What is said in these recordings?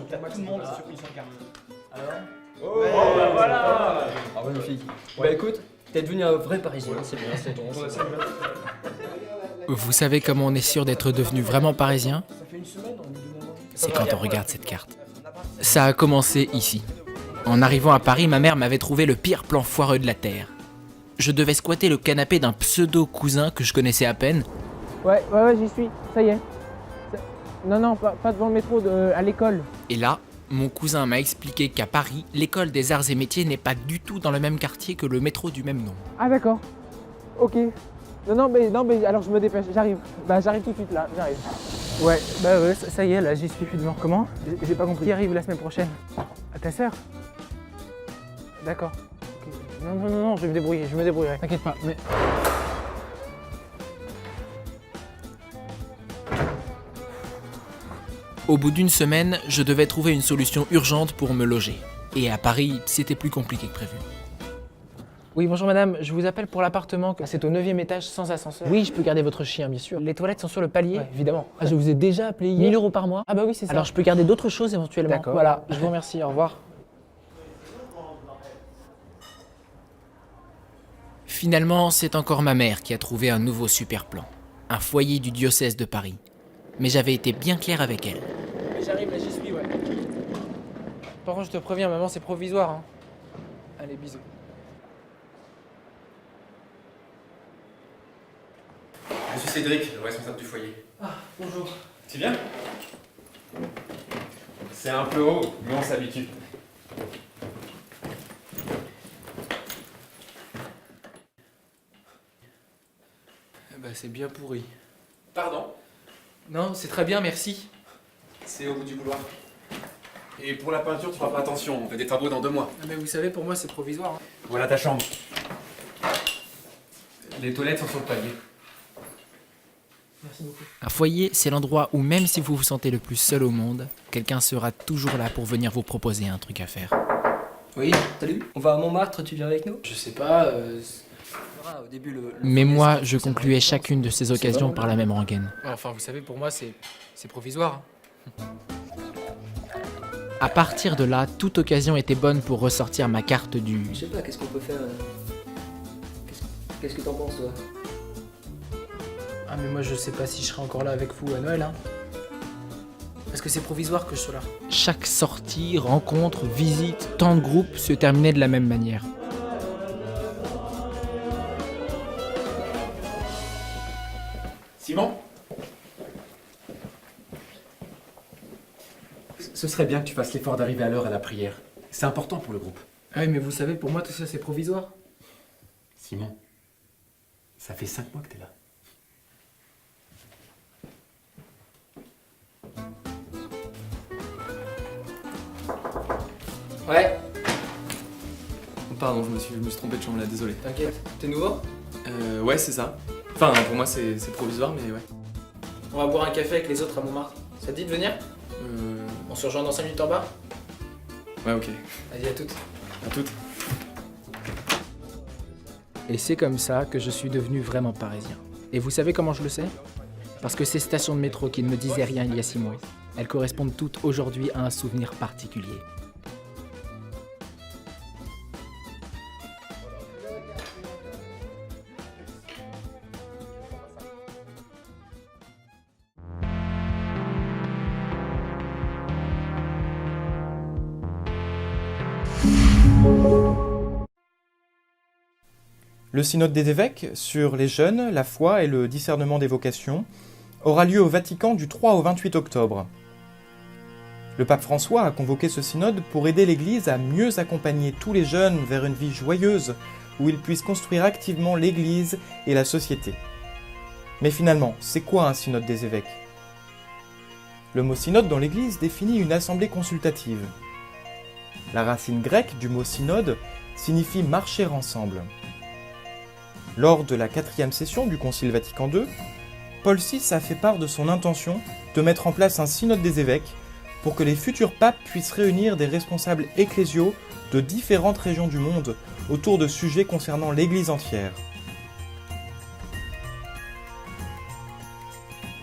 Tout le monde sur une seule carte. Alors bah voilà. Ah, magnifique. Bah écoute, t'es devenu un vrai Parisien, c'est bien, c'est bon. Vous savez comment on est sûr d'être devenu vraiment parisien? C'est quand on regarde cette carte. Ça a commencé ici. En arrivant à Paris, ma mère m'avait trouvé le pire plan foireux de la Terre. Je devais squatter le canapé d'un pseudo-cousin que je connaissais à peine. Ouais, j'y suis, ça y est. Non, pas devant le métro, à l'école. Et là, mon cousin m'a expliqué qu'à Paris, l'école des arts et métiers n'est pas du tout dans le même quartier que le métro du même nom. Ah d'accord, ok. Non, mais alors je me dépêche, j'arrive. Bah j'arrive tout de suite là, j'arrive. Ouais, ça y est, là j'y suis finalement. Comment? J'ai pas compris. Qui arrive la semaine prochaine? À ta sœur? D'accord. Ok. Non, je vais me débrouillerai. T'inquiète pas, mais... Au bout d'une semaine, je devais trouver une solution urgente pour me loger. Et à Paris, c'était plus compliqué que prévu. Oui, bonjour madame, je vous appelle pour l'appartement. C'est au 9e étage sans ascenseur. Oui, je peux garder votre chien, bien sûr. Les toilettes sont sur le palier? Ouais, évidemment. Ah, je vous ai déjà appelé hier. 1000 € par mois? Ah bah oui, c'est ça. Alors je peux garder d'autres choses éventuellement. D'accord. Voilà, je vous remercie, au revoir. Finalement, c'est encore ma mère qui a trouvé un nouveau super plan. Un foyer du diocèse de Paris. Mais j'avais été bien clair avec elle. J'arrive, là j'y suis, ouais. Par contre, je te préviens, maman, c'est provisoire. Hein. Allez, bisous. Je suis Cédric, le responsable du foyer. Ah, bonjour. Tu viens? C'est un peu haut, mais on s'habitue. Bah, c'est bien pourri. Pardon? Non, c'est très bien, merci. C'est au bout du couloir. Et pour la peinture, tu feras pas attention, on fait des travaux dans 2 mois. Ah, mais vous savez, pour moi, c'est provisoire. Hein. Voilà ta chambre. Les toilettes sont sur le palier. Merci beaucoup. Un foyer, c'est l'endroit où même si vous vous sentez le plus seul au monde, quelqu'un sera toujours là pour venir vous proposer un truc à faire. Oui, salut. On va à Montmartre, tu viens avec nous? Je sais pas, Au début, le Mais foyer, moi, c'est- je concluais chacune de ces occasions par la même rengaine. Enfin, vous savez, pour moi, c'est provisoire. Hein. À partir de là, toute occasion était bonne pour ressortir ma carte du... Je sais pas, qu'est-ce qu'on peut faire Qu'est-ce que t'en penses, toi? Ah, mais moi, je sais pas si je serai encore là avec vous à Noël, hein. Parce que c'est provisoire que je sois là. Chaque sortie, rencontre, visite, temps de groupe se terminait de la même manière. Simon? Ce serait bien que tu fasses l'effort d'arriver à l'heure à la prière. C'est important pour le groupe. Ah oui, mais vous savez, pour moi, tout ça, c'est provisoire. Simon, ça fait 5 mois que t'es là. Ouais, Pardon, je me suis trompé de chambre là, désolé. t'inquiète. T'es nouveau? Ouais, c'est ça. Enfin, pour moi, c'est provisoire, mais ouais. On va boire un café avec les autres à Montmartre. Ça te dit de venir? On se rejoint dans 5 minutes en bas? Ouais, ok. Vas-y, à toutes. À toutes. Et c'est comme ça que je suis devenu vraiment parisien. Et vous savez comment je le sais? Parce que ces stations de métro qui ne me disaient rien il y a 6 mois, elles correspondent toutes aujourd'hui à un souvenir particulier. Le synode des évêques sur les jeunes, la foi et le discernement des vocations aura lieu au Vatican du 3 au 28 octobre. Le pape François a convoqué ce synode pour aider l'Église à mieux accompagner tous les jeunes vers une vie joyeuse où ils puissent construire activement l'Église et la société. Mais finalement, c'est quoi un synode des évêques? Le mot synode dans l'Église définit une assemblée consultative. La racine grecque du mot synode signifie marcher ensemble. Lors de la 4e session du Concile Vatican II, Paul VI a fait part de son intention de mettre en place un synode des évêques pour que les futurs papes puissent réunir des responsables ecclésiaux de différentes régions du monde autour de sujets concernant l'Église entière.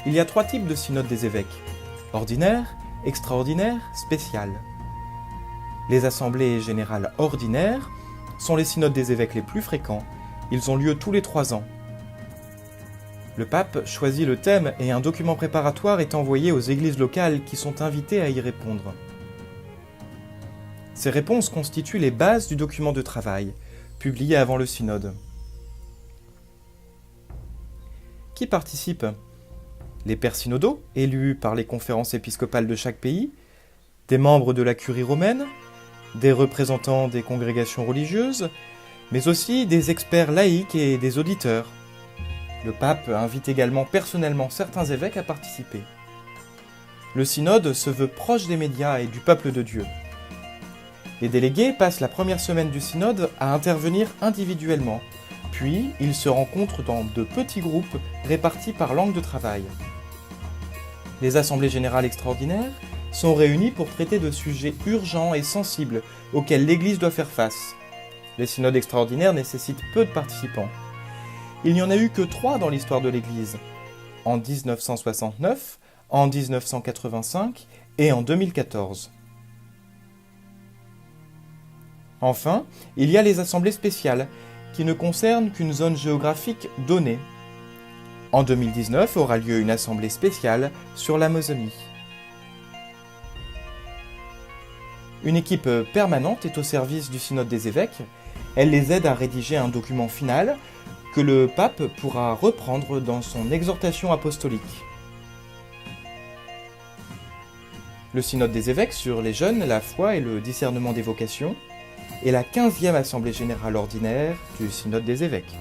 Il y a 3 types de synode des évêques: ordinaire, extraordinaires spéciales. Les assemblées générales ordinaires sont les synodes des évêques les plus fréquents. Ils ont lieu tous les 3 ans. Le pape choisit le thème et un document préparatoire est envoyé aux églises locales qui sont invitées à y répondre. Ces réponses constituent les bases du document de travail, publié avant le synode. Qui participe ? Les pères synodaux, élus par les conférences épiscopales de chaque pays, des membres de la curie romaine, des représentants des congrégations religieuses, mais aussi des experts laïcs et des auditeurs. Le pape invite également personnellement certains évêques à participer. Le synode se veut proche des médias et du peuple de Dieu. Les délégués passent la première semaine du synode à intervenir individuellement, puis ils se rencontrent dans de petits groupes répartis par langue de travail. Les assemblées générales extraordinaires sont réunies pour traiter de sujets urgents et sensibles auxquels l'Église doit faire face. Les synodes extraordinaires nécessitent peu de participants. Il n'y en a eu que 3 dans l'histoire de l'Église, en 1969, en 1985 et en 2014. Enfin, il y a les assemblées spéciales, qui ne concernent qu'une zone géographique donnée. En 2019 aura lieu une assemblée spéciale sur l'Amazonie. Une équipe permanente est au service du synode des évêques. Elle les aide à rédiger un document final que le pape pourra reprendre dans son exhortation apostolique. Le synode des évêques sur les jeunes, la foi et le discernement des vocations est la 15e assemblée générale ordinaire du synode des évêques.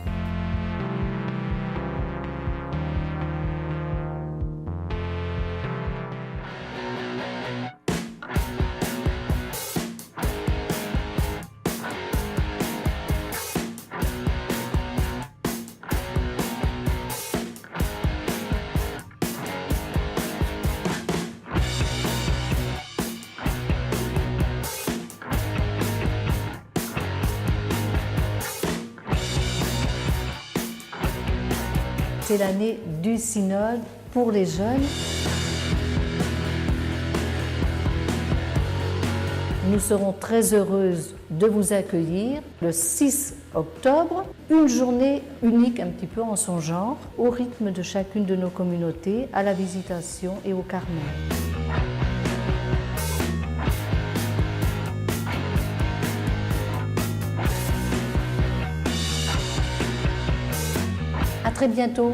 C'est l'année du synode pour les jeunes. Nous serons très heureuses de vous accueillir le 6 octobre, une journée unique un petit peu en son genre, au rythme de chacune de nos communautés, à la Visitation et au Carmel. À très bientôt.